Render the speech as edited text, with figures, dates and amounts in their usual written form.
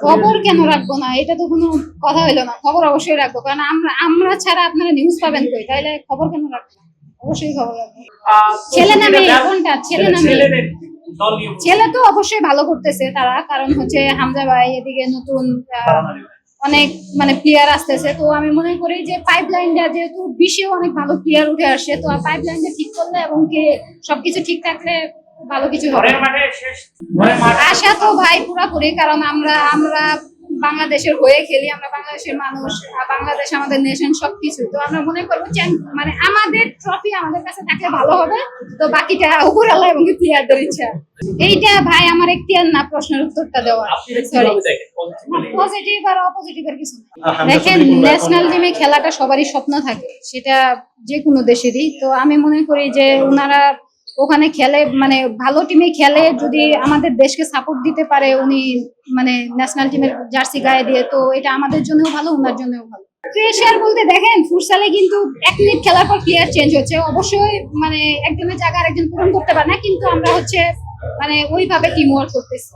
খবর কেন রাখবো না, এটা তো কোনো কথা হইলো না। খবর অবশ্যই রাখবো, কারণ আমরা ছাড়া আপনারা নিউজ পাবেন কই? তাইলে খবর কেন রাখবো? অবশ্যই খবর রাখবো। ছেলে না মেয়ে কোনটা? ছেলে না মেয়ে? ছেলে তো অবশ্যই ভালো করতেছে তারা, কারণ হচ্ছে হামজা ভাই, এদিকে নতুন অনেক মানে প্লেয়ার আসতেছে। তো আমি মনে করি যে পাইপলাইনটা যেহেতু বিশ্বে অনেক ভালো প্লেয়ার উঠে আসছে, তো পাইপলাইনটা ঠিক করলে এবং কি সবকিছু ঠিক থাকলে ভালো কিছু হবে। আশা তো ভাই পুরাপুরি, কারণ আমরা বাংলাদেশের হয়ে খেলি, আমরা বাংলাদেশের মানুষ, বাংলাদেশ আমাদের নেশন সবকিছু। তো আমরা মনে করবো মানে আমাদের ট্রফি আমাদের কাছে থাকলে ভালো হবে। তো বাকিটা উপর আল্লাহ এবং প্লেয়ারদের ইচ্ছা। এইটা ভাই আমার এখতিয়ার না প্রশ্নের উত্তরটা দেওয়া। সরি, পজিটিভ আর অপজিটিভ এর কিছু না। দেখেন, ন্যাশনাল টিমে খেলাটা সবারই স্বপ্ন থাকে, সেটা যে কোনো দেশেরই। তো আমি মনে করি যে ওনারা ওখানে খেলে, মানে ভালো টিমে খেলে, যদি আমাদের দেশকে সাপোর্ট দিতে পারে উনি, মানে ন্যাশনাল টিমের জার্সি গায়ে দিয়ে, তো এটা আমাদের জন্যও ভালো, ওনার জন্যও ভালো। প্রেশার বলতে দেখেন, ফুটসালে কিন্তু 1 মিনিট খেলার পর প্লেয়ার চেঞ্জ হচ্ছে। অবশ্যই মানে একজনের জায়গা আরেকজন পূরণ করতে পারে না, কিন্তু আমরা হচ্ছে মানে ওইভাবে টিম ওয়ার্ক করতেছি।